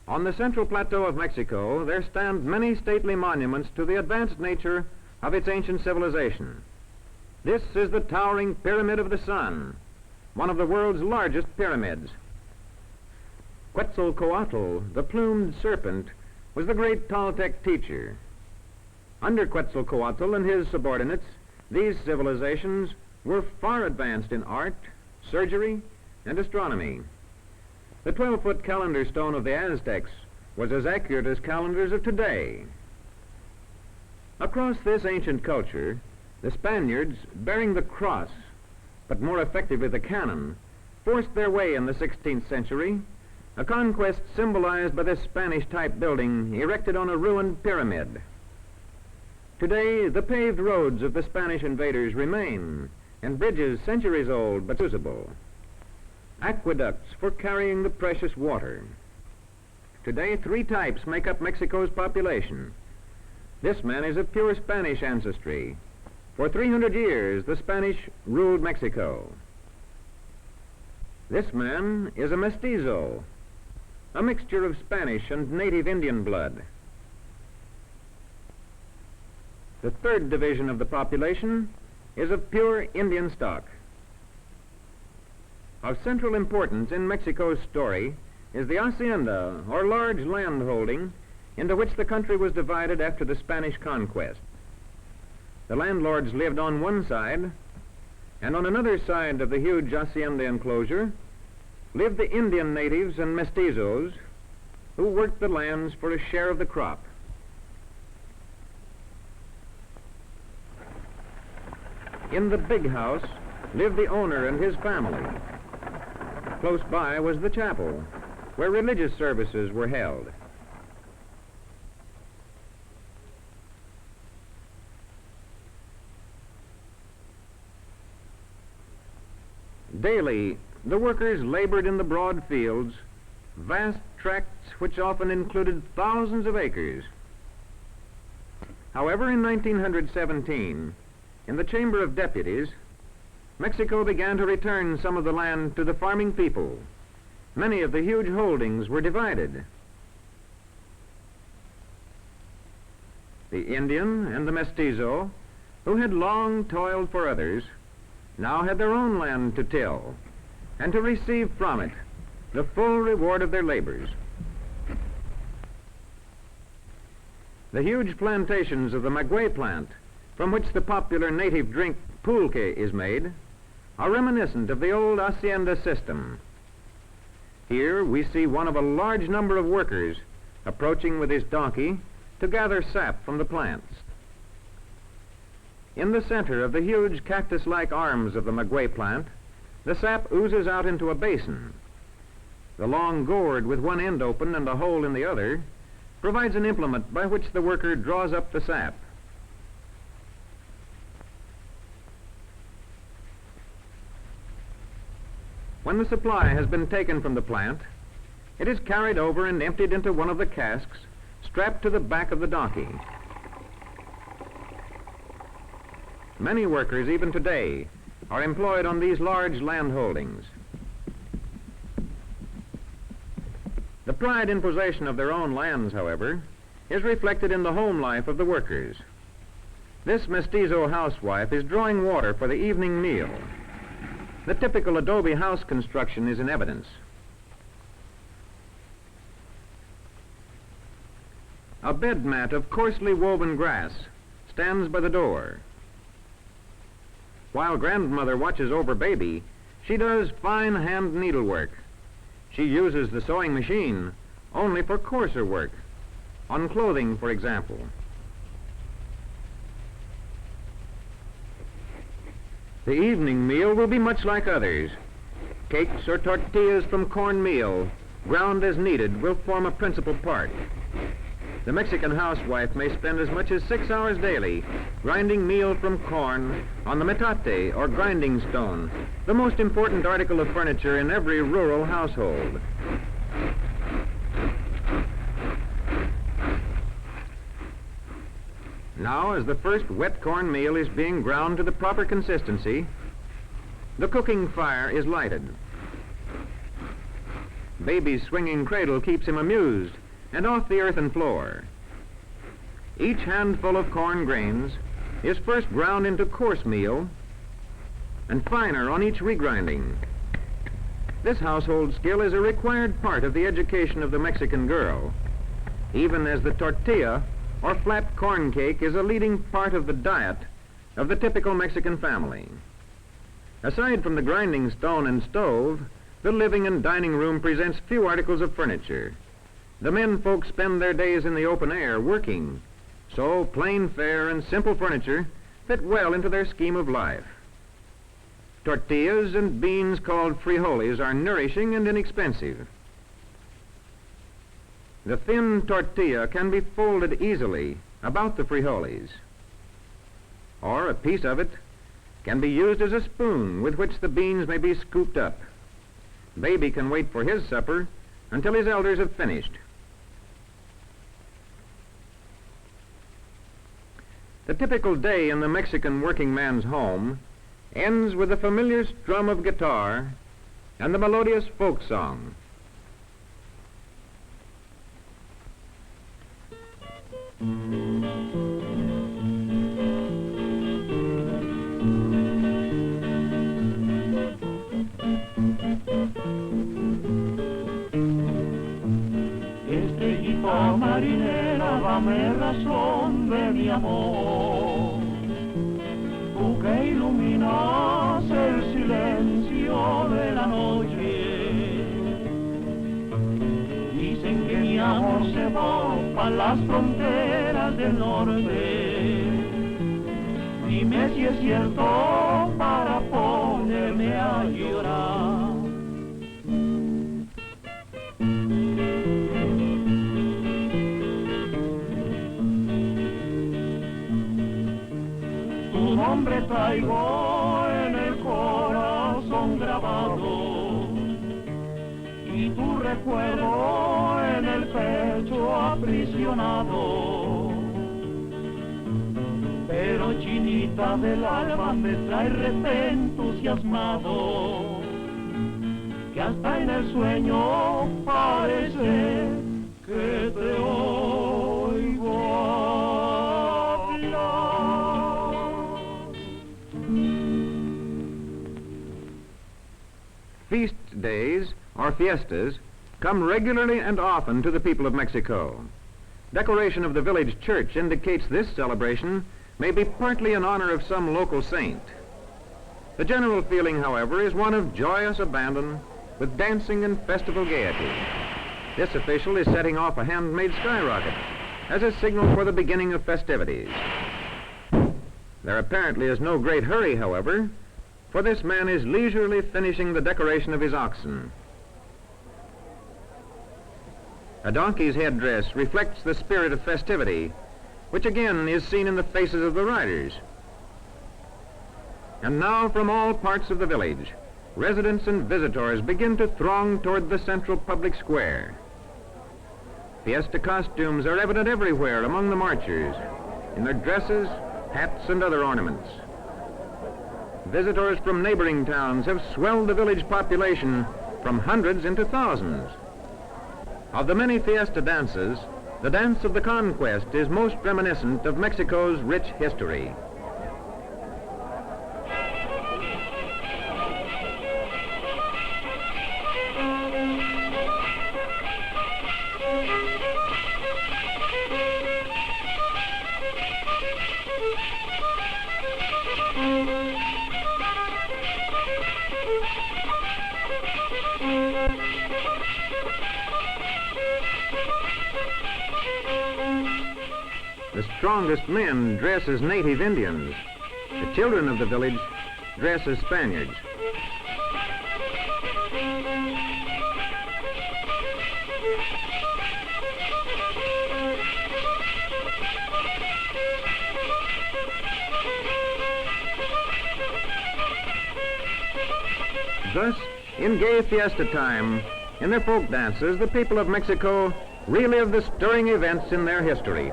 On the central plateau of Mexico, there stand many stately monuments to the advanced nature of its ancient civilization. This is the towering Pyramid of the Sun, one of the world's largest pyramids. Quetzalcoatl, the plumed serpent, was the great Toltec teacher. Under Quetzalcoatl and his subordinates, these civilizations were far advanced in art, surgery, and astronomy. The 12-foot calendar stone of the Aztecs was as accurate as calendars of today. Across this ancient culture, the Spaniards, bearing the cross, but more effectively the cannon, forced their way in the 16th century, a conquest symbolized by this Spanish-type building erected on a ruined pyramid. Today, the paved roads of the Spanish invaders remain, and bridges centuries old but usable. Aqueducts for carrying the precious water. Today, 3 types make up Mexico's population. This man is of pure Spanish ancestry. For 300 years, the Spanish ruled Mexico. This man is a mestizo, a mixture of Spanish and native Indian blood. The 3rd division of the population is of pure Indian stock. Of central importance in Mexico's story is the hacienda, or large land holding, into which the country was divided after the Spanish conquest. The landlords lived on one side, and on another side of the huge hacienda enclosure lived the Indian natives and mestizos who worked the lands for a share of the crop. In the big house lived the owner and his family. Close by was the chapel, where religious services were held. Daily, the workers labored in the broad fields, vast tracts which often included thousands of acres. However, in 1917, in the Chamber of Deputies, Mexico began to return some of the land to the farming people. Many of the huge holdings were divided. The Indian and the mestizo, who had long toiled for others, now had their own land to till and to receive from it the full reward of their labors. The huge plantations of the maguey plant, from which the popular native drink pulque is made, are reminiscent of the old hacienda system. Here we see one of a large number of workers approaching with his donkey to gather sap from the plants. In the center of the huge cactus-like arms of the maguey plant, the sap oozes out into a basin. The long gourd with one end open and a hole in the other provides an implement by which the worker draws up the sap. When the supply has been taken from the plant, it is carried over and emptied into one of the casks strapped to the back of the donkey. Many workers, even today, are employed on these large land holdings. The pride in possession of their own lands, however, is reflected in the home life of the workers. This mestizo housewife is drawing water for the evening meal. The typical adobe house construction is in evidence. A bed mat of coarsely woven grass stands by the door. While grandmother watches over baby, she does fine hand needlework. She uses the sewing machine only for coarser work, on clothing, for example. The evening meal will be much like others. Cakes or tortillas from cornmeal, ground as needed, will form a principal part. The Mexican housewife may spend as much as 6 hours daily grinding meal from corn on the metate, or grinding stone, the most important article of furniture in every rural household. Now, as the first wet corn meal is being ground to the proper consistency, the cooking fire is lighted. Baby's swinging cradle keeps him amused and off the earthen floor. Each handful of corn grains is first ground into coarse meal and finer on each regrinding. This household skill is a required part of the education of the Mexican girl, even as the tortilla or flat corn cake is a leading part of the diet of the typical Mexican family. Aside from the grinding stone and stove, the living and dining room presents few articles of furniture. The men folks spend their days in the open air working, so plain fare and simple furniture fit well into their scheme of life. Tortillas and beans called frijoles are nourishing and inexpensive. The thin tortilla can be folded easily about the frijoles, or a piece of it can be used as a spoon with which the beans may be scooped up. Baby can wait for his supper until his elders have finished. The typical day in the Mexican working man's home ends with the familiar strum of guitar and the melodious folk song. Estrellita marinera, dame razón de mi amor, tú que iluminas el silencio de la noche. Dicen que mi amor se va para las fronteras del norte. Dime si es cierto para ponerme a llorar. Tu nombre traigo en el corazón grabado y tu recuerdo en el pecho aprisionado. Pero chinita del alma me trae entusiasmado, que hasta en el sueño parece que te oigo hablar. Feast days, or fiestas, come regularly and often to the people of Mexico. Decoration of the village church indicates this celebration may be partly in honor of some local saint. The general feeling, however, is one of joyous abandon with dancing and festival gaiety. This official is setting off a handmade skyrocket as a signal for the beginning of festivities. There apparently is no great hurry, however, for this man is leisurely finishing the decoration of his oxen. A donkey's headdress reflects the spirit of festivity, which again is seen in the faces of the riders. And now from all parts of the village, residents and visitors begin to throng toward the central public square. Fiesta costumes are evident everywhere among the marchers, in their dresses, hats, and other ornaments. Visitors from neighboring towns have swelled the village population from hundreds into thousands. Of the many fiesta dances, the dance of the conquest is most reminiscent of Mexico's rich history. The strongest men dress as native Indians. The children of the village dress as Spaniards. Thus, in gay fiesta time, in their folk dances, the people of Mexico relive the stirring events in their history.